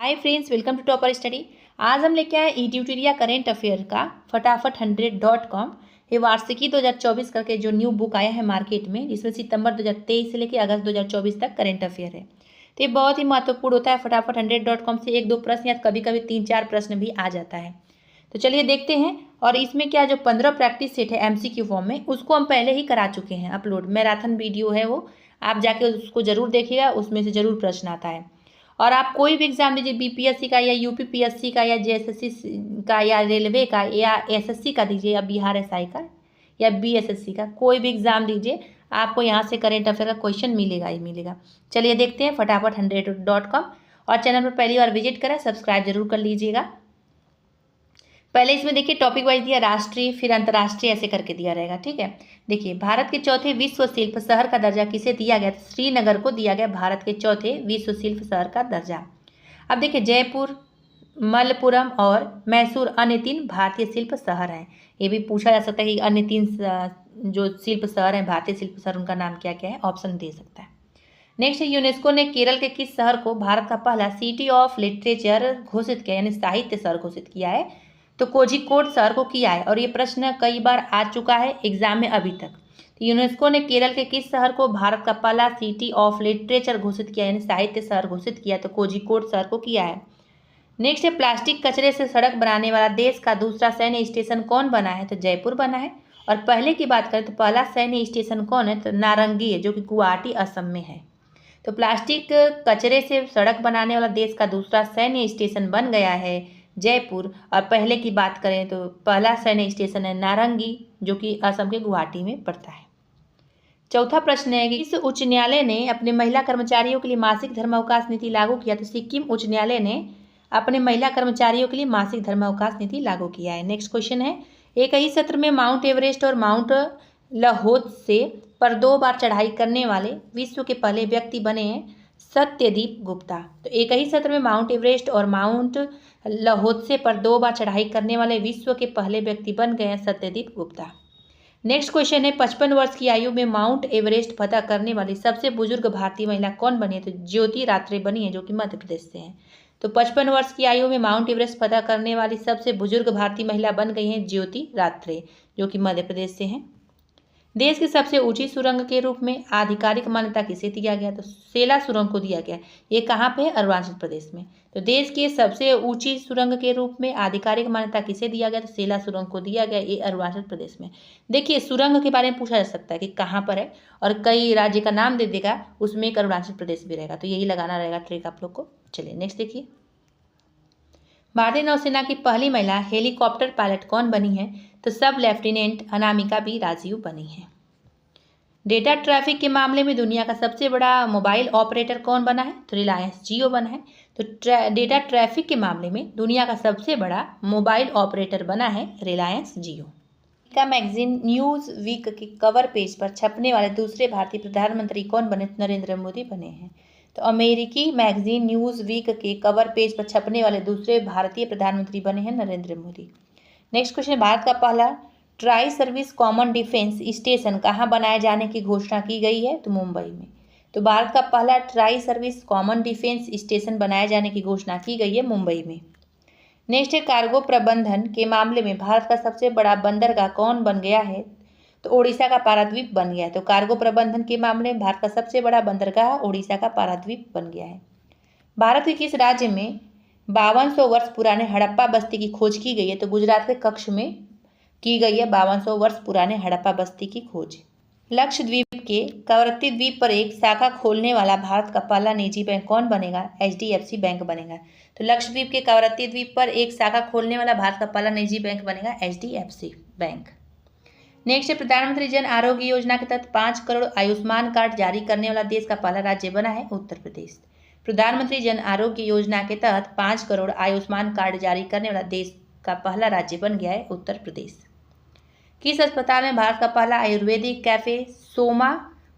Hi friends, welcome to topper study. आज हम लेके आए ई ट्यूटोरिया करेंट अफेयर का फटाफट 100.com। ये वार्षिकी 2024 करके जो न्यू बुक आया है मार्केट में, जिसमें सितंबर 2023 से लेकर अगस्त 2024 तक करेंट अफेयर है। तो ये बहुत ही महत्वपूर्ण होता है। फटाफट 100.com से 1-2 प्रश्न या कभी कभी 3-4 प्रश्न भी आ जाता है। तो चलिए देखते हैं। और इसमें क्या, जो 15 प्रैक्टिस सेट है MCQ फॉर्म में, उसको हम पहले ही करा चुके हैं अपलोड। मैराथन वीडियो है वो, आप जाके उसको जरूर देखिएगा, उसमें से जरूर प्रश्न आता है। और आप कोई भी एग्जाम दीजिए, BPSC का या UPPSC का या JSSC का या रेलवे का या SSC का दीजिए या बिहार SI का या BSSC का, कोई भी एग्जाम दीजिए, आपको यहाँ से करेंट अफेयर का क्वेश्चन मिलेगा ही मिलेगा। चलिए देखते हैं फटाफट 100.com। और चैनल पर पहली बार विजिट करें, सब्सक्राइब जरूर कर लीजिएगा। पहले इसमें देखिए टॉपिक वाइज दिया, राष्ट्रीय फिर अंतर्राष्ट्रीय ऐसे करके दिया रहेगा। ठीक है, देखिए भारत के चौथे विश्व शिल्प शहर का दर्जा किसे दिया गया? तो श्रीनगर को दिया गया भारत के चौथे विश्व शिल्प शहर का दर्जा। अब देखिए जयपुर, मलप्पुरम और मैसूर अन्य 3 भारतीय शिल्प शहर हैं। ये भी पूछा जा सकता है कि अन्य 3 जो शिल्प शहर हैं, भारतीय शिल्प शहर, उनका नाम क्या क्या है, ऑप्शन दे सकता है। नेक्स्ट, यूनेस्को ने केरल के किस शहर को भारत का पहला सिटी ऑफ लिटरेचर घोषित किया, यानी साहित्य शहर घोषित किया है? तो कोझिकोड शहर को किया है। और ये प्रश्न कई बार आ चुका है एग्जाम में अभी तक। तो यूनेस्को ने केरल के किस शहर को भारत का पहला सिटी ऑफ लिटरेचर घोषित किया, यानी साहित्य शहर घोषित किया? तो कोझिकोड शहर को किया है। नेक्स्ट है, प्लास्टिक कचरे से सड़क बनाने वाला देश का दूसरा सैन्य स्टेशन कौन बना है? तो जयपुर बना है। और पहले की बात करें तो पहला सैन्य स्टेशन कौन है? तो नारंगी है, जो कि गुवाहाटी असम में है। तो प्लास्टिक कचरे से सड़क बनाने वाला देश का दूसरा सैन्य स्टेशन बन गया है जयपुर। और पहले की बात करें तो पहला सैन्य स्टेशन है नारंगी, जो कि असम के गुवाहाटी में पड़ता है। चौथा प्रश्न है कि इस उच्च न्यायालय ने अपने महिला कर्मचारियों के लिए मासिक धर्मावकाश नीति लागू किया? तो सिक्किम उच्च न्यायालय ने अपने महिला कर्मचारियों के लिए मासिक धर्मावकाश नीति लागू किया है। नेक्स्ट क्वेश्चन है, एक ही सत्र में माउंट एवरेस्ट और माउंट लहोत्से पर 2 बार चढ़ाई करने वाले विश्व के पहले व्यक्ति बने हैं सत्यदीप गुप्ता। तो एक ही सत्र में माउंट एवरेस्ट और माउंट लहोत्से पर 2 बार चढ़ाई करने वाले विश्व के पहले व्यक्ति बन गए हैं सत्यदीप गुप्ता। नेक्स्ट क्वेश्चन है, 55 वर्ष की आयु में माउंट एवरेस्ट फतह करने वाली सबसे बुजुर्ग भारतीय महिला कौन बनी है? तो ज्योति रात्रे बनी है, जो कि मध्य प्रदेश से है। तो 55 वर्ष की आयु में माउंट एवरेस्ट फतह करने वाली सबसे बुजुर्ग भारतीय महिला बन गई हैं ज्योति रात्रे, जो कि मध्य प्रदेश से हैं। देश की सबसे ऊंची सुरंग के रूप में आधिकारिक मान्यता किसे दिया गया? तो सेला सुरंग को दिया गया। ये कहाँ पे है? अरुणाचल प्रदेश में। तो देश के सबसे ऊंची सुरंग के रूप में आधिकारिक मान्यता किसे दिया गया? तो सेला सुरंग को दिया गया, ये अरुणाचल प्रदेश में। देखिए सुरंग के बारे में पूछा जा सकता है कि कहाँ पर है, और कई राज्य का नाम दे देगा, उसमें एक अरुणाचल प्रदेश भी रहेगा। तो यही लगाना रहेगा ट्रिक आप लोग को। चलिए नेक्स्ट देखिए, भारतीय नौसेना की पहली महिला हेलीकॉप्टर पायलट कौन बनी है? तो सब लेफ्टिनेंट अनामिका बी राजीव बनी है। डेटा ट्रैफिक के मामले में दुनिया का सबसे बड़ा मोबाइल ऑपरेटर कौन बना है? तो रिलायंस जियो बना है। तो डेटा ट्रैफिक के मामले में दुनिया का सबसे बड़ा मोबाइल ऑपरेटर बना है रिलायंस जियो। का मैगजीन न्यूज वीक के कवर पेज पर छपने वाले दूसरे भारतीय प्रधानमंत्री कौन बने? नरेंद्र मोदी बने हैं। तो अमेरिकी मैगजीन न्यूज वीक के कवर पेज पर छपने वाले दूसरे भारतीय प्रधानमंत्री बने हैं नरेंद्र मोदी। नेक्स्ट क्वेश्चन, भारत का पहला tri service common defence station कहाँ बनाए जाने की घोषणा की गई है? तो मुंबई में। तो भारत का पहला tri service common defence station बनाए जाने की घोषणा की गई है मुंबई में। नेक्स्ट है, कार्गो प्रबंधन के मामले में भारत का सबसे बड़ा बंदरगाह कौन बन गया है? तो ओडिशा का पारादीप बन गया है। तो कार्गो प्रबंधन के मामले में भारत का सबसे बड़ा बंदरगाह ओडिशा का पारादीप बन गया है। भारत के किस राज्य में 5200 वर्ष पुराने हड़प्पा बस्ती की खोज की गई है? तो गुजरात के कच्छ में की गई है 5200 वर्ष पुराने हड़प्पा बस्ती की खोज। लक्षद्वीप के कवरत्ती द्वीप पर एक शाखा खोलने वाला भारत का पहला निजी बैंक कौन बनेगा? HDFC बैंक बनेगा। तो लक्षद्वीप के कवरत्ती द्वीप पर एक शाखा खोलने वाला भारत का पहला निजी बैंक बनेगा HDFC बैंक। नेक्स्ट है, प्रधानमंत्री जन आरोग्य योजना के तहत 5 करोड़ आयुष्मान कार्ड जारी करने वाला देश का पहला राज्य बना है उत्तर प्रदेश। प्रधानमंत्री जन आरोग्य योजना के तहत 5 करोड़ आयुष्मान कार्ड जारी करने वाला देश का पहला राज्य बन गया है उत्तर प्रदेश। किस अस्पताल में भारत का पहला आयुर्वेदिक कैफे सोमा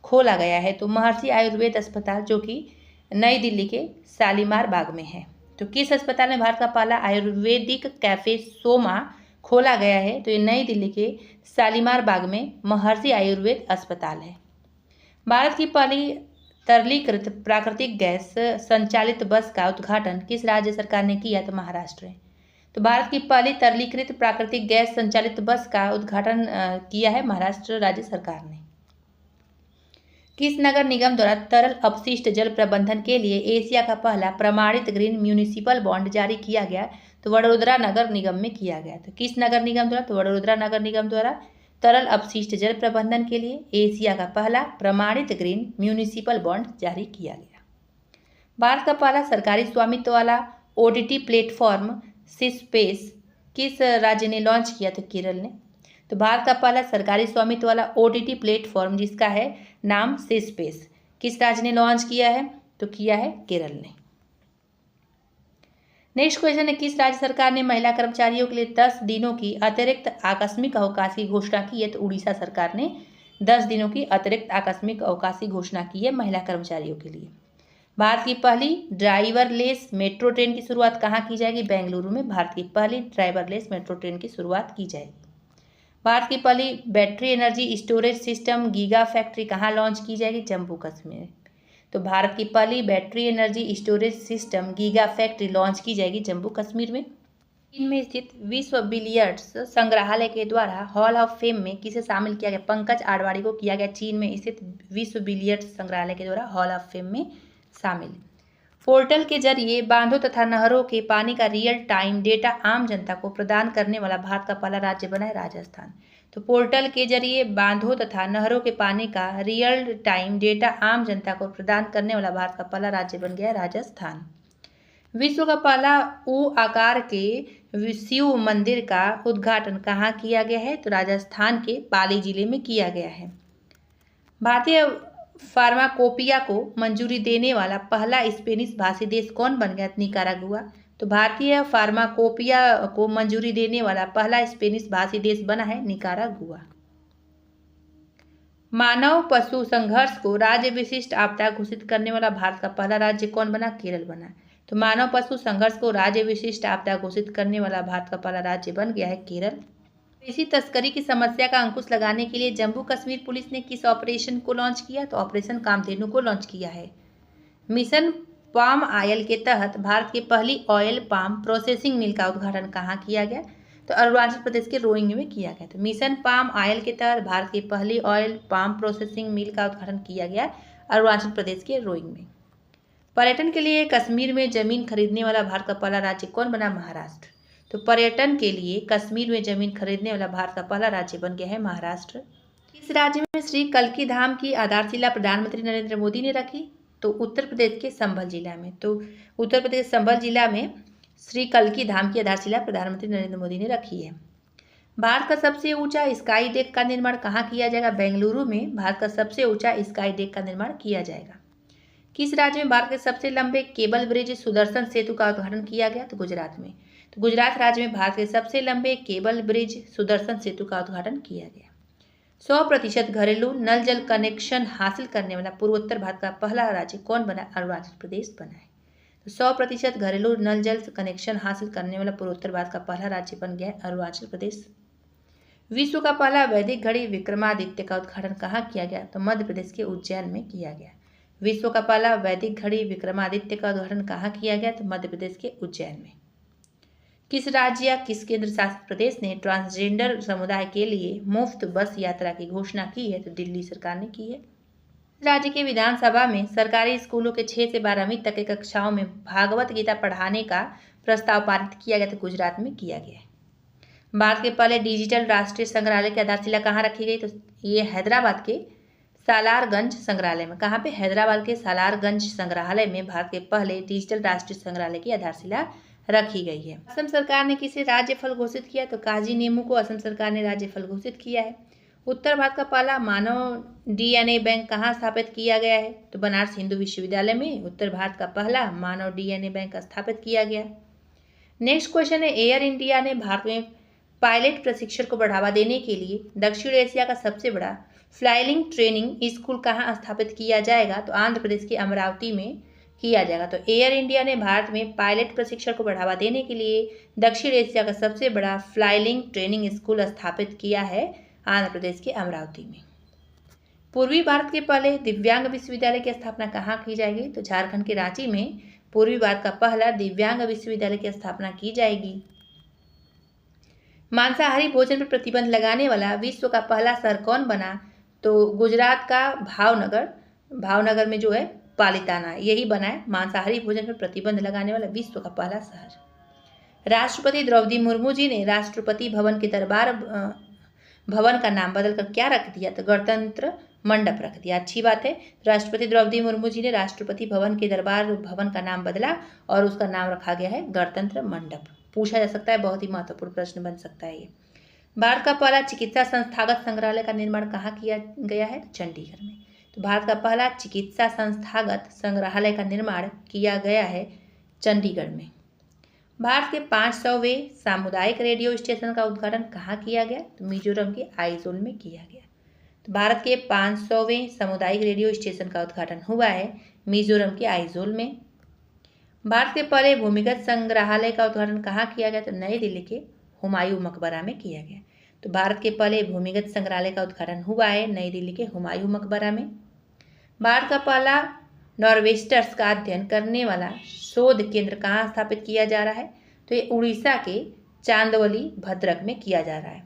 खोला गया है? तो महर्षि आयुर्वेद अस्पताल, जो कि नई दिल्ली के शालीमार बाग में है। तो किस अस्पताल में भारत का पहला आयुर्वेदिक कैफे सोमा खोला गया है? तो ये नई दिल्ली के शालीमार बाग में महर्षि आयुर्वेद अस्पताल है। भारत की पहली तरलीकृत प्राकृतिक गैस संचालित बस का उद्घाटन किस राज्य सरकार ने किया? तो महाराष्ट्र है। तो भारत की पहली तरलीकृत प्राकृतिक गैस संचालित बस का उद्घाटन किया है महाराष्ट्र राज्य सरकार ने। किस नगर निगम द्वारा तरल अपशिष्ट जल प्रबंधन के लिए एशिया का पहला प्रमाणित ग्रीन म्यूनिसिपल बॉन्ड जारी किया गया? तो वडोदरा नगर निगम में किया गया। तो किस नगर निगम द्वारा? तो वडोदरा नगर निगम द्वारा तरल अपशिष्ट जल प्रबंधन के लिए एशिया का पहला प्रमाणित ग्रीन म्यूनिसिपल बॉन्ड जारी किया गया। भारत का पहला सरकारी स्वामित्व वाला OTT प्लेटफॉर्म सिस्पेस किस राज्य ने लॉन्च किया? तो केरल ने। तो भारत का पहला सरकारी स्वामित्व वाला OTT प्लेटफॉर्म जिसका है नाम सिस्पेस किस राज्य ने लॉन्च किया है? तो किया है केरल ने। नेक्स्ट क्वेश्चन है, किस राज्य सरकार ने महिला कर्मचारियों के लिए 10 दिनों की अतिरिक्त आकस्मिक अवकाश की घोषणा की है? तो उड़ीसा सरकार ने 10 दिनों की अतिरिक्त आकस्मिक अवकाश की घोषणा की है महिला कर्मचारियों के लिए। भारत की पहली ड्राइवरलेस मेट्रो ट्रेन की शुरुआत कहाँ की जाएगी? बेंगलुरु में भारत की पहली ड्राइवरलेस मेट्रो ट्रेन की शुरुआत की जाएगी। भारत की पहली battery energy storage system giga factory कहाँ लॉन्च की जाएगी? जम्मू कश्मीर। तो भारत की पहली battery energy storage system giga factory launch की जाएगी जम्मू कश्मीर में। चीन में स्थित विश्व बिलियर्ड्स संग्रहालय के द्वारा हॉल ऑफ फेम में किसे शामिल किया गया? पंकज आडवाणी को किया गया चीन में स्थित विश्व बिलियर्ड्स संग्रहालय के द्वारा हॉल ऑफ फेम में शामिल। पोर्टल के जरिए बांधों तथा नहरों के पानी का रियल टाइम डेटा आम जनता को प्रदान करने वाला भारत का पहला राज्य बना है राजस्थान। तो पोर्टल के जरिए बांधों तथा नहरों के पानी का रियल टाइम डेटा आम जनता को प्रदान करने वाला भारत का पहला राज्य बन गया है राजस्थान। विश्व का पहला U आकार के शिव मंदिर का उद्घाटन कहाँ किया गया है? तो राजस्थान के पाली जिले में किया गया है। भारतीय फार्माकोपिया को मंजूरी देने वाला पहला स्पेनिश भाषी देश कौन बन गया? निकारागुआ। तो भारतीय फार्माकोपिया को मंजूरी देने वाला पहला स्पेनिश भाषी देश बना है निकारागुआ। मानव पशु संघर्ष को राज्य विशिष्ट आपदा घोषित करने वाला भारत का पहला राज्य कौन बना? केरल बना। तो मानव पशु संघर्ष को राज्य विशिष्ट आपदा घोषित करने वाला भारत का पहला राज्य बन गया है केरल। इसी तस्करी की समस्या का अंकुश लगाने के लिए जम्मू कश्मीर पुलिस ने किस ऑपरेशन को लॉन्च किया? तो ऑपरेशन कामधेनु को लॉन्च किया है। मिशन पाम ऑयल के तहत भारत की पहली ऑयल पाम प्रोसेसिंग मिल का उद्घाटन कहाँ किया गया? तो अरुणाचल प्रदेश के रोइंग में किया गया। तो मिशन पाम ऑयल के तहत भारत की पहली ऑयल पाम प्रोसेसिंग मिल का उद्घाटन किया गया अरुणाचल प्रदेश के रोइंग में। पर्यटन के लिए कश्मीर में जमीन खरीदने वाला भारत का पहला राज्य कौन बना? महाराष्ट्र। तो पर्यटन के लिए कश्मीर में जमीन खरीदने वाला भारत का पहला राज्य बन गया है महाराष्ट्र। इस राज्य में श्री कल्की धाम की आधारशिला प्रधानमंत्री नरेंद्र मोदी ने रखी? तो उत्तर प्रदेश के संभल जिला में। तो उत्तर प्रदेश संभल जिला में श्री कल्की धाम की आधारशिला प्रधानमंत्री नरेंद्र मोदी ने रखी है। भारत का सबसे ऊंचा स्काई डेक का निर्माण कहाँ किया जाएगा? बेंगलुरु में भारत का सबसे ऊंचा स्काई डेक का निर्माण किया जाएगा। किस राज्य में भारत के सबसे लंबे केबल ब्रिज सुदर्शन सेतु का उद्घाटन किया गया? तो गुजरात में। तो गुजरात राज्य में भारत के सबसे लंबे केबल ब्रिज सुदर्शन सेतु का उद्घाटन किया गया। 100% घरेलू नल जल कनेक्शन हासिल करने वाला पूर्वोत्तर भारत का पहला राज्य कौन बना? अरुणाचल प्रदेश बना है। तो 100% घरेलू नल जल कनेक्शन हासिल करने वाला पूर्वोत्तर भारत का पहला राज्य बन गया है अरुणाचल प्रदेश। विश्व का पहला वैदिक घड़ी विक्रमादित्य का उद्घाटन कहाँ किया गया? तो मध्य प्रदेश के उज्जैन में किया गया। विश्व का पहला वैदिक घड़ी विक्रमादित्य का उद्घाटन कहाँ किया गया? तो मध्य प्रदेश के उज्जैन में। किस राज्य या किस केंद्र शासित प्रदेश ने ट्रांसजेंडर समुदाय के लिए मुफ्त बस यात्रा की घोषणा की है? तो दिल्ली सरकार ने की है। राज्य के विधानसभा में सरकारी स्कूलों के 6 से 12वीं तक की कक्षाओं में भागवत गीता पढ़ाने का प्रस्ताव पारित किया गया? तो गुजरात में किया गया। भारत के पहले डिजिटल राष्ट्रीय संग्रहालय की आधारशिला कहाँ रखी गई? तो ये हैदराबाद के सालारगंज संग्रहालय में। कहाँ पे? हैदराबाद के सालारगंज संग्रहालय में भारत के पहले डिजिटल राष्ट्रीय संग्रहालय की आधारशिला रखी गई है। असम सरकार ने किसे राज्य फल घोषित किया? तो काजी नींबू को असम सरकार ने राज्य फल घोषित किया है। उत्तर भारत का पहला मानव DNA बैंक कहाँ स्थापित किया गया है? तो बनारस हिंदू विश्वविद्यालय में उत्तर भारत का पहला मानव DNA बैंक स्थापित किया गया। नेक्स्ट क्वेश्चन है, एयर इंडिया ने भारत में पायलट प्रशिक्षण को बढ़ावा देने के लिए दक्षिण एशिया का सबसे बड़ा फ्लाइंग ट्रेनिंग स्कूल कहाँ स्थापित किया जाएगा? तो आंध्र प्रदेश के अमरावती में किया जाएगा। तो एयर इंडिया ने भारत में पायलट प्रशिक्षण को बढ़ावा देने के लिए दक्षिण एशिया का सबसे बड़ा फ्लाइंग ट्रेनिंग स्कूल स्थापित किया है आंध्र प्रदेश के अमरावती में। पूर्वी भारत के पहले दिव्यांग विश्वविद्यालय की स्थापना कहाँ की जाएगी? तो झारखंड के रांची में पूर्वी भारत का पहला दिव्यांग विश्वविद्यालय की स्थापना की जाएगी। मांसाहारी भोजन पर प्रतिबंध लगाने वाला विश्व का पहला शहर कौन बना? तो गुजरात का भावनगर में जो है पालिताना, यही बना है मांसाहारी भोजन पर प्रतिबंध लगाने वाला विश्व का पहला शहर। राष्ट्रपति द्रौपदी मुर्मू जी ने राष्ट्रपति भवन के दरबार भवन का नाम बदलकर क्या रख दिया? तो गणतंत्र मंडप रख दिया। अच्छी बात है। राष्ट्रपति द्रौपदी मुर्मू जी ने राष्ट्रपति भवन के दरबार भवन का नाम बदला और उसका नाम रखा गया है गणतंत्र मंडप। पूछा जा सकता है, बहुत ही महत्वपूर्ण प्रश्न बन सकता है ये। भारत का पहला चिकित्सा संस्थागत संग्रहालय का निर्माण कहाँ किया गया है? चंडीगढ़ में। तो भारत का पहला चिकित्सा संस्थागत संग्रहालय का निर्माण किया गया है चंडीगढ़ में। भारत के 500वें सामुदायिक रेडियो स्टेशन का उद्घाटन कहाँ किया गया? तो मिजोरम के आइजोल में किया गया। तो भारत के 500वें सामुदायिक रेडियो स्टेशन का उद्घाटन हुआ है मिजोरम के आइजोल में। भारत के पहले भूमिगत संग्रहालय का उद्घाटन कहाँ किया गया? तो नई दिल्ली के हुमायूं मकबरा में किया गया। तो भारत के पहले भूमिगत संग्रहालय का उद्घाटन हुआ है नई दिल्ली के हुमायूं मकबरा में। भारत का पहला नॉर्वेस्टर्स का अध्ययन करने वाला शोध केंद्र कहाँ स्थापित किया जा रहा है? तो ये उड़ीसा के चांदवली भद्रक में किया जा रहा है।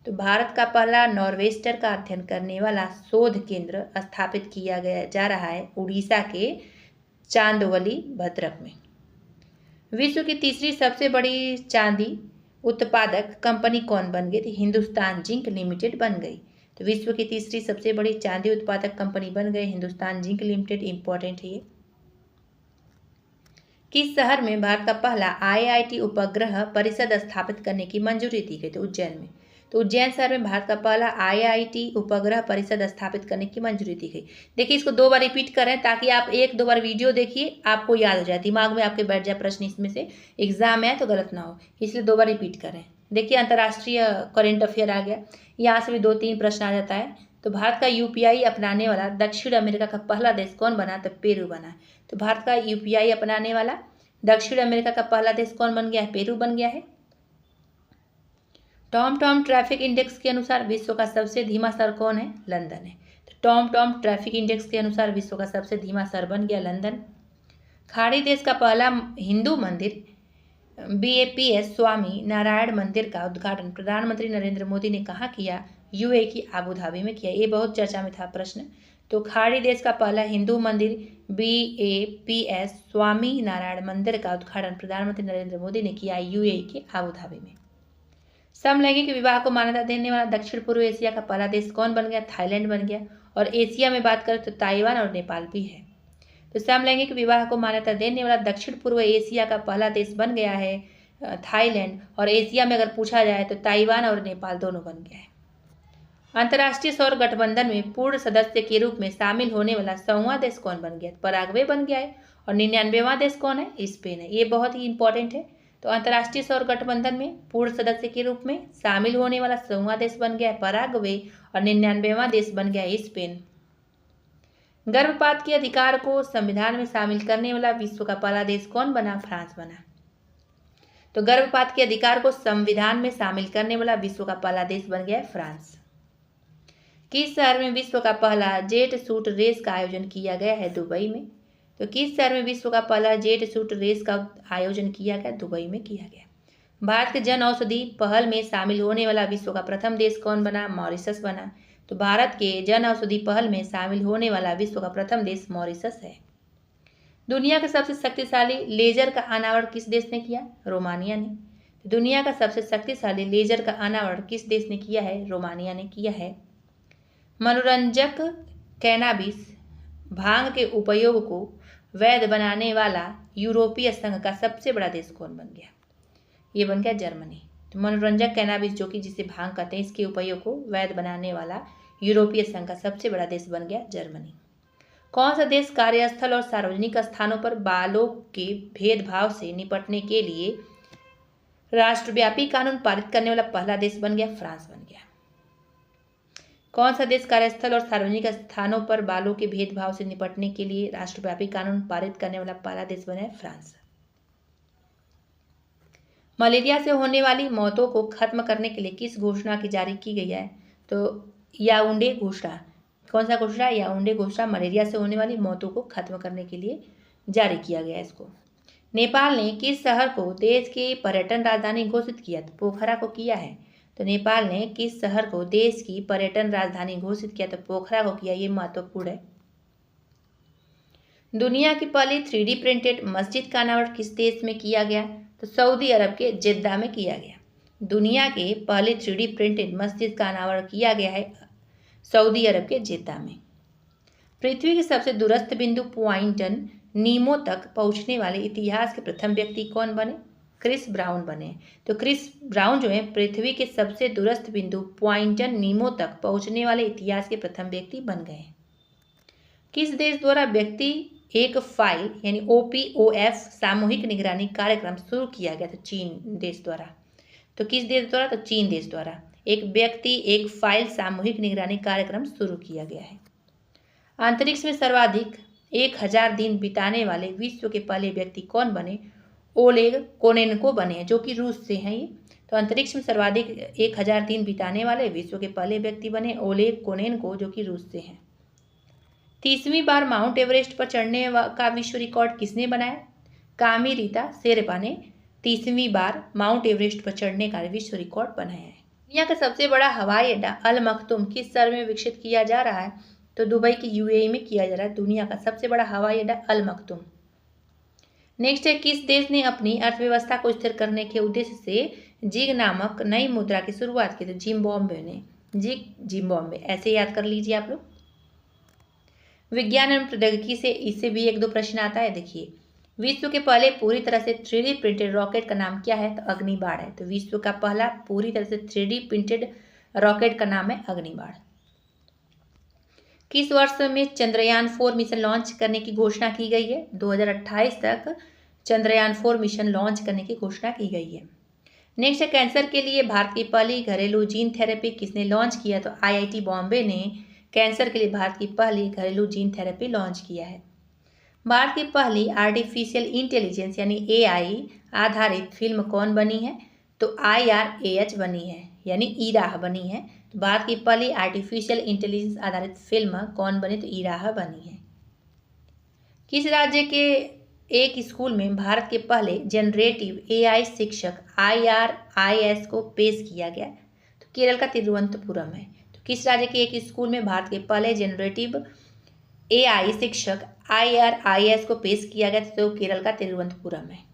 तो भारत का पहला नॉर्वेस्टर का अध्ययन करने वाला शोध केंद्र स्थापित किया गया जा रहा है उड़ीसा के चांदवली भद्रक में। विश्व की तीसरी सबसे बड़ी चांदी उत्पादक कंपनी कौन बन गई? थी हिंदुस्तान जिंक लिमिटेड बन गई। तो विश्व की तीसरी सबसे बड़ी चांदी उत्पादक कंपनी बन गई हिंदुस्तान जिंक लिमिटेड। इंपॉर्टेंट है ये। किस शहर में भारत का पहला IIT उपग्रह परिषद स्थापित करने की मंजूरी दी गई? तो उज्जैन में। तो उज्जैन शहर में भारत का पहला IIT उपग्रह परिषद स्थापित करने की मंजूरी दी गई। देखिए, इसको 2 बार रिपीट करें ताकि आप 1-2 बार वीडियो देखिए, आपको याद हो जाए, दिमाग में आपके बैठ जाए प्रश्न इसमें से, एग्जाम में आए तो गलत ना हो, इसलिए 2 बार रिपीट करें। देखिए, अंतर्राष्ट्रीय करेंट अफेयर आ गया, यहाँ से भी 2-3 प्रश्न आ जाता है। तो भारत का UPI अपनाने वाला दक्षिण अमेरिका का पहला देश कौन बना? तो पेरू बना। तो भारत का UPI अपनाने वाला दक्षिण अमेरिका का पहला देश कौन बन गया है? पेरू बन गया है। टॉम ट्रैफिक इंडेक्स के अनुसार विश्व का सबसे धीमा शहर कौन है? लंदन है। तो टॉम ट्रैफिक इंडेक्स के अनुसार विश्व का सबसे धीमा शहर बन गया लंदन। खाड़ी देश का पहला हिंदू मंदिर BAPS स्वामी नारायण मंदिर का उद्घाटन प्रधानमंत्री नरेंद्र मोदी ने कहाँ किया? UAE की आबू धाबी में किया। ये बहुत चर्चा में था प्रश्न। तो खाड़ी देश का पहला हिंदू मंदिर BAPS स्वामी नारायण मंदिर का उद्घाटन प्रधानमंत्री नरेंद्र मोदी ने किया UAE के आबू धाबी में। समलैंगिक विवाह को मान्यता देने वाला दक्षिण पूर्व एशिया का पहला देश कौन बन गया? थाईलैंड बन गया। और एशिया में बात करें तो ताइवान और नेपाल भी है। तो समलैंगिक विवाह को मान्यता देने वाला दक्षिण पूर्व एशिया का पहला देश बन गया है थाईलैंड। और एशिया में अगर पूछा जाए तो ताइवान और नेपाल दोनों बन गया है। अंतर्राष्ट्रीय सौर गठबंधन में पूर्ण सदस्य के रूप में शामिल होने वाला 100वां देश कौन बन गया? पराग्वे बन गया है। और 99वां देश कौन है? स्पेन है। ये बहुत ही इंपॉर्टेंट है। तो अंतर्राष्ट्रीय सौर गठबंधन में पूर्ण सदस्य के रूप में शामिल होने वाला 100वां देश बन गया है पराग्वे और 99वां देश बन गया है स्पेन। गर्भपात के अधिकार को संविधान में शामिल करने वाला विश्व का पहला देश कौन बना? फ्रांस बना। तो गर्भपात के अधिकार को संविधान में शामिल करने वाला विश्व का पहला देश बन गया है फ्रांस। किस शहर में विश्व का पहला जेट सूट रेस का आयोजन किया गया है? दुबई में। तो किस शहर में विश्व का पहला जेट सूट रेस का आयोजन किया गया? दुबई में किया गया। भारत के जन औषधि पहल में शामिल होने वाला विश्व का प्रथम देश कौन बना? मॉरिशस बना। तो भारत के जन औषधि पहल में शामिल होने वाला विश्व का प्रथम देश मॉरिशस है। दुनिया का सबसे शक्तिशाली लेजर का अनावरण किस देश ने किया? रोमानिया ने। तो दुनिया का सबसे शक्तिशाली लेजर का अनावरण किस देश ने किया है? रोमानिया ने किया है। मनोरंजक कैनाबिस भांग के उपयोग को वैध बनाने वाला यूरोपीय संघ का सबसे बड़ा देश कौन बन गया? ये बन गया जर्मनी। तो मनोरंजक कैनाबिस जो कि जिसे भांग कहते हैं, इसके उपयोग को वैध बनाने वाला यूरोपीय संघ का सबसे बड़ा देश बन गया जर्मनी। कौन सा देश कार्यस्थल और सार्वजनिक स्थानों पर बालों के भेदभाव से निपटने के लिए राष्ट्रव्यापी कानून पारित करने वाला पहला देश बन गया? फ्रांस बन गया। कौन सा देश कार्यस्थल और सार्वजनिक स्थानों पर बालों के भेदभाव से निपटने के लिए राष्ट्रव्यापी कानून पारित करने वाला पहला देश बना है? फ्रांस। मलेरिया से होने वाली मौतों को खत्म करने के लिए किस घोषणा की जारी की गई है? तो याओंडे घोषणा कौन सा घोषणा? याओंडे घोषणा मलेरिया से होने वाली मौतों को खत्म करने के लिए जारी किया गया इसको। नेपाल ने किस शहर को देश की पर्यटन राजधानी घोषित किया? तो पोखरा को किया है। तो नेपाल ने किस शहर को देश की पर्यटन राजधानी घोषित किया? तो पोखरा को किया। ये महत्वपूर्ण है। दुनिया की पहली 3D प्रिंटेड मस्जिद का अनावरण किस देश में किया गया? तो सऊदी अरब के जिद्दा में किया गया। दुनिया के पहले 3D प्रिंटेड मस्जिद का अनावरण किया गया है सऊदी अरब के जिद्दा में। पृथ्वी के सबसे दूरस्थ बिंदु पॉइंट नीमो तक पहुंचने वाले इतिहास के प्रथम व्यक्ति कौन बने? क्रिस ब्राउन बने। तो क्रिस ब्राउन जो है पृथ्वी के सबसे दूरस्थ बिंदु पॉइंट नीमो तक पहुंचने वाले इतिहास के प्रथम व्यक्ति बन गए। किस देश द्वारा व्यक्ति एक फाइल यानी OPOF सामूहिक निगरानी कार्यक्रम शुरू किया गया? तो चीन देश द्वारा। तो किस देश द्वारा? तो चीन देश द्वारा एक व्यक्ति एक फाइल सामूहिक निगरानी कार्यक्रम शुरू किया गया है। अंतरिक्ष में सर्वाधिक 1000 दिन बिताने वाले विश्व के पहले व्यक्ति कौन बने? ओलेग कोनेन्को बने हैं, जो कि रूस से हैं ये। तो अंतरिक्ष में सर्वाधिक 1000 दिन बिताने वाले विश्व के पहले व्यक्ति बने ओलेग कोनेन्को, जो कि रूस से हैं। 30वीं बार माउंट एवरेस्ट पर चढ़ने का विश्व रिकॉर्ड किसने बनाया? कामी रीता शेरपा ने 30वीं बार माउंट एवरेस्ट पर चढ़ने का विश्व रिकॉर्ड बनाया है। दुनिया का सबसे बड़ा हवाई अड्डा अल मखतूम किस शहर में विकसित किया जा रहा है? तो दुबई की UAE में किया जा रहा है दुनिया का सबसे बड़ा हवाई अड्डा अल मखतूम। नेक्स्ट है, किस देश ने अपनी अर्थव्यवस्था को स्थिर करने के उद्देश्य से जिग नामक नई मुद्रा की शुरुआत की? तो जिम्बाब्वे ने। जिम्बाब्वे ऐसे याद कर लीजिए आप लोग। विज्ञान एवं प्रौद्योगिकी से इससे भी 1-2 प्रश्न आता है। देखिए, विश्व के पहले पूरी तरह से 3D प्रिंटेड रॉकेट का नाम क्या है? तो अग्निबाण है। तो विश्व का पहला पूरी तरह से 3D प्रिंटेड रॉकेट का नाम है अग्निबाण। किस वर्ष में चंद्रयान 4 मिशन लॉन्च करने की घोषणा की गई है? 2028 तक चंद्रयान 4 मिशन लॉन्च करने की घोषणा की गई है। नेक्स्ट है, कैंसर के लिए भारत की पहली घरेलू जीन थेरेपी किसने लॉन्च किया? तो IIT बॉम्बे ने कैंसर के लिए भारत की पहली घरेलू जीन थेरेपी लॉन्च किया है। भारत की पहली आर्टिफिशियल इंटेलिजेंस यानी AI आधारित फिल्म कौन बनी है? तो IRAH बनी है, यानी इराह बनी है। तो भारत की पहली आर्टिफिशियल इंटेलिजेंस आधारित फिल्म कौन बनी? तो इराह बनी है। किस राज्य के एक स्कूल में भारत के पहले जनरेटिव AI शिक्षक IRIS को पेश किया गया? तो केरल का तिरुवनंतपुरम है। तो किस राज्य के एक स्कूल में भारत के पहले जनरेटिव AI शिक्षक IRIS को पेश किया गया? तो केरल का तिरुवनंतपुरम है।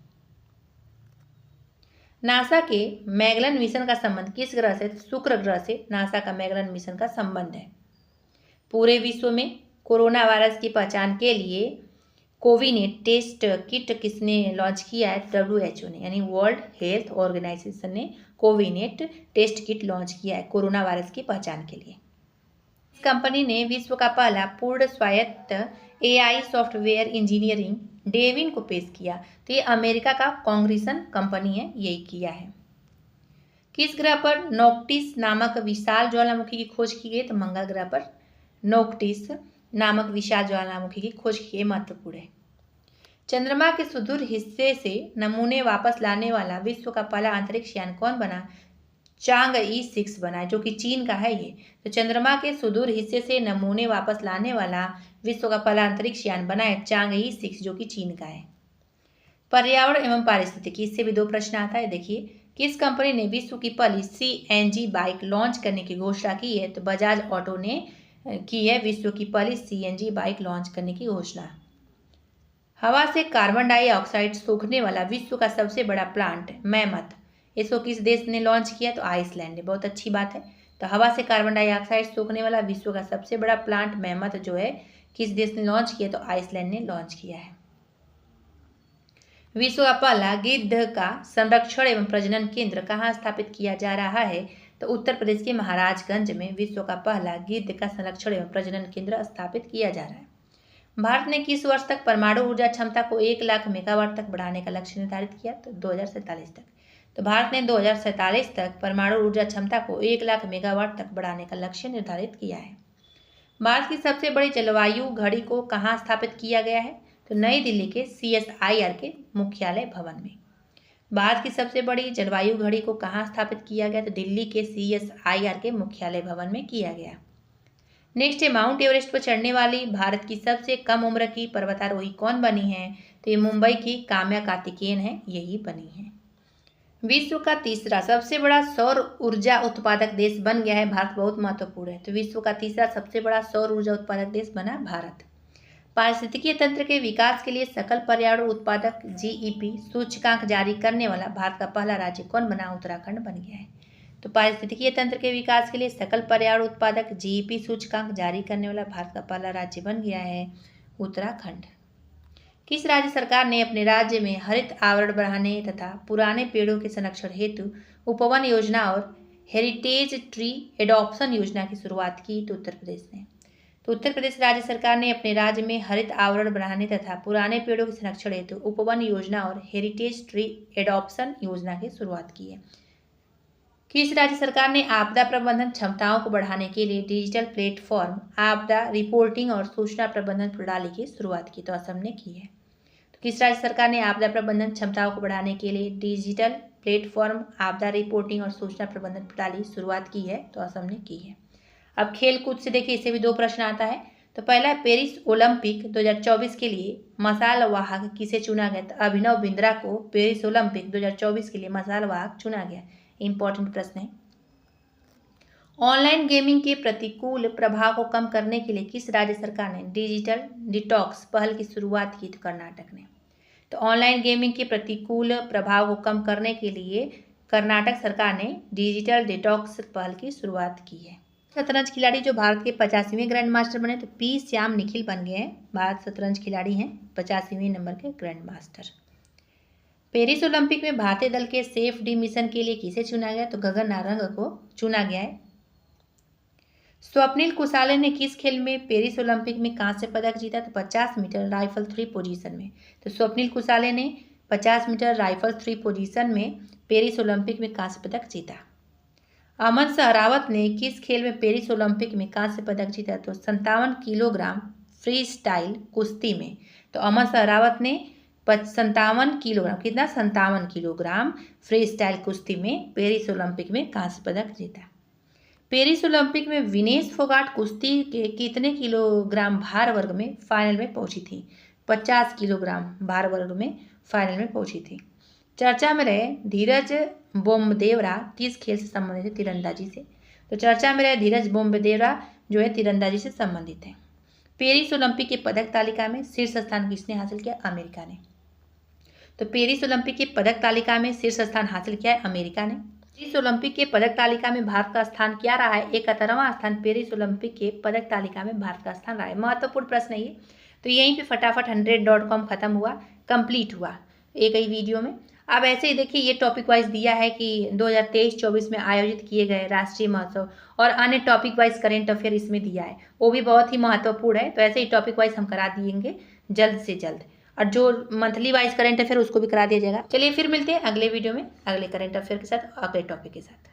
नासा के मैगलन मिशन का संबंध किस ग्रह से? शुक्र ग्रह से नासा का मैगलन मिशन का संबंध है। पूरे विश्व में कोरोना वायरस की पहचान के लिए कोविनेट टेस्ट किट किसने लॉन्च किया है? WHO ने, यानी वर्ल्ड हेल्थ ऑर्गेनाइजेशन ने कोविनेट टेस्ट किट लॉन्च किया है कोरोना वायरस की पहचान के लिए। इस कंपनी ने विश्व का पहला पूर्ण स्वायत्त AI सॉफ्टवेयर इंजीनियरिंग डेविन को पेश किया। तो ये अमेरिका का कॉन्ग्रेसन कंपनी है, यही किया है। किस ग्रह पर नोक्टिस नामक विशाल ज्वालामुखी की खोज की गई? तो मंगल ग्रह पर नोक्टिस नामक विशाल ज्वालामुखी की खोज की गई, महत्वपूर्ण है। चंद्रमा के सुदूर हिस्से से नमूने वापस लाने वाला विश्व का पहला अंतरिक्ष यान कौन बना? चांगई 6 बना है, जो कि चीन का है ये। तो चंद्रमा के सुदूर हिस्से से नमूने वापस लाने वाला विश्व का पहला अंतरिक्ष यान बना है चांगई 6, जो कि चीन का है। पर्यावरण एवं पारिस्थितिकी, इससे भी 2 प्रश्न आता है। देखिए, किस कंपनी ने विश्व की पहली CNG बाइक लॉन्च करने की घोषणा की है? तो बजाज ऑटो ने की है विश्व की पहली CNG बाइक लॉन्च करने की घोषणा। हवा से कार्बन डाइऑक्साइड सोखने वाला विश्व का सबसे बड़ा प्लांट मैमथ, इसको किस देश ने लॉन्च किया? तो आइसलैंड ने। बहुत अच्छी बात है। तो हवा से कार्बन डाइऑक्साइड सोखने वाला विश्व का सबसे बड़ा प्लांट मैमथ जो है किस देश ने लॉन्च किया? तो आइसलैंड ने लॉन्च किया है। विश्व का पहला गिद्ध का संरक्षण एवं प्रजनन केंद्र कहाँ स्थापित किया जा रहा है? तो उत्तर प्रदेश के महाराजगंज में विश्व का पहला गिद्ध का संरक्षण एवं प्रजनन केंद्र स्थापित किया जा रहा है। भारत ने किस वर्ष तक परमाणु ऊर्जा क्षमता को 1 लाख मेगावाट तक बढ़ाने का लक्ष्य निर्धारित किया? तो 2047 तक। तो भारत ने 2047 तक परमाणु ऊर्जा क्षमता को 1 लाख मेगावाट तक बढ़ाने का लक्ष्य निर्धारित किया है। भारत की सबसे बड़ी जलवायु घड़ी को कहाँ स्थापित किया गया है? तो नई दिल्ली के CSIR के मुख्यालय भवन में। भारत की सबसे बड़ी जलवायु घड़ी को कहाँ स्थापित किया गया? तो दिल्ली के CSIR के मुख्यालय भवन में किया गया। नेक्स्ट है माउंट एवरेस्ट पर चढ़ने वाली भारत की सबसे कम उम्र की पर्वतारोही कौन बनी है? तो ये मुंबई की काम्या कार्तिकेयन है, यही बनी है। विश्व का तीसरा सबसे बड़ा सौर ऊर्जा उत्पादक देश बन गया है भारत, बहुत महत्वपूर्ण है। तो विश्व का तीसरा सबसे बड़ा सौर ऊर्जा उत्पादक देश बना भारत। पारिस्थितिकीय तंत्र के विकास के लिए सकल पर्यावरण उत्पादक GEP सूचकांक जारी करने वाला भारत का पहला राज्य कौन बना? उत्तराखंड बन गया है। तो पारिस्थितिकीय तंत्र के विकास के लिए सकल पर्यावरण उत्पादक GEP सूचकांक जारी करने वाला भारत का पहला राज्य बन गया है उत्तराखंड। किस राज्य सरकार ने अपने राज्य में हरित आवरण बढ़ाने तथा पुराने पेड़ों के संरक्षण हेतु उपवन योजना और हेरिटेज ट्री एडॉप्शन योजना की शुरुआत की? तो उत्तर प्रदेश ने। तो उत्तर प्रदेश राज्य सरकार ने अपने राज्य में हरित आवरण बढ़ाने तथा पुराने पेड़ों के संरक्षण हेतु उपवन योजना और हेरिटेज ट्री एडॉप्शन योजना की शुरुआत की है। किस राज्य सरकार ने आपदा प्रबंधन क्षमताओं को बढ़ाने के लिए डिजिटल प्लेटफॉर्म आपदा रिपोर्टिंग और सूचना प्रबंधन प्रणाली की शुरुआत की? तो असम ने की है। तो किस राज्य सरकार ने आपदा प्रबंधन क्षमताओं को बढ़ाने के लिए डिजिटल प्लेटफॉर्म आपदा रिपोर्टिंग और सूचना प्रबंधन प्रणाली शुरुआत की है? तो असम ने की है। अब खेल कूद से देखिए, इससे भी 2 प्रश्न आता है। तो पहला है पेरिस ओलंपिक 2024 के लिए मसाल वाहक किसे चुना गया? तो अभिनव बिंद्रा को पेरिस ओलंपिक 2024 के लिए मसाल वाहक चुना गया। इंपॉर्टेंट प्रश्न है। ऑनलाइन गेमिंग के प्रतिकूल प्रभाव को कम करने के लिए किस राज्य सरकार ने डिजिटल डिटॉक्स पहल की शुरुआत की? तो कर्नाटक ने। तो ऑनलाइन गेमिंग के प्रतिकूल प्रभाव को कम करने के लिए कर्नाटक सरकार ने डिजिटल डिटॉक्स पहल की शुरुआत की है। शतरंज खिलाड़ी जो भारत के 85वें ग्रैंड मास्टर बने, तो P श्याम निखिल बन गए हैं। भारत शतरंज खिलाड़ी हैं 85वें नंबर के ग्रैंड मास्टर। पेरिस ओलंपिक में भारतीय दल के सेफ डी मिशन के लिए किसे चुना गया? तो गगन नारंग को चुना गया है। स्वप्निल कुसाले ने किस खेल में पेरिस ओलंपिक में कांस्य पदक जीता? तो 50 मीटर राइफल 3 पोजीशन में। तो स्वप्निल कुसाले ने 50 मीटर राइफल 3 पोजीशन में पेरिस ओलंपिक में कांस्य पदक जीता। अमन सहरावत ने किस खेल में पेरिस ओलंपिक में कांस्य पदक जीता? तो 57 किलोग्राम फ्री स्टाइल कुश्ती में। तो अमन सहरावत ने 57 किलोग्राम, कितना? 57 किलोग्राम फ्री स्टाइल कुश्ती में पेरिस ओलंपिक में कांस्य पदक जीता। पेरिस ओलंपिक में विनेश फोगाट कुश्ती के कितने किलोग्राम भार वर्ग में फाइनल में पहुंची थी? 50 किलोग्राम भार वर्ग में फाइनल में पहुंची थी। चर्चा में रहे धीरज बोम्बदेवरा किस खेल से संबंधित है? तीरंदाजी से। तो चर्चा में रहे धीरज बोम्बदेवरा जो है तीरंदाजी से संबंधित है। पेरिस ओलंपिक के पदक तालिका में शीर्ष स्थान किसने हासिल किया? अमेरिका ने। तो पेरिस ओलंपिक के पदक तालिका में शीर्ष स्थान हासिल किया है अमेरिका ने। पेरिस ओलंपिक के पदक तालिका में भारत का स्थान क्या रहा है? 71वां स्थान पेरिस ओलंपिक के पदक तालिका में भारत का स्थान रहा है। महत्वपूर्ण प्रश्न है ये। तो यहीं पे फटाफट 100.com खत्म हुआ, कंप्लीट हुआ एक ही वीडियो में। अब ऐसे ही देखिए, ये टॉपिक वाइज दिया है कि 2023-24 में आयोजित किए गए राष्ट्रीय महोत्सव और अन्य टॉपिक वाइज करेंट अफेयर इसमें दिया है, वो भी बहुत ही महत्वपूर्ण है। तो ऐसे ही टॉपिक वाइज हम करा देंगे जल्द से जल्द, और जो मंथली वाइज करेंट अफेयर उसको भी करा दिया जाएगा। चलिए फिर मिलते हैं अगले वीडियो में अगले करेंट अफेयर के साथ, अगले टॉपिक के साथ।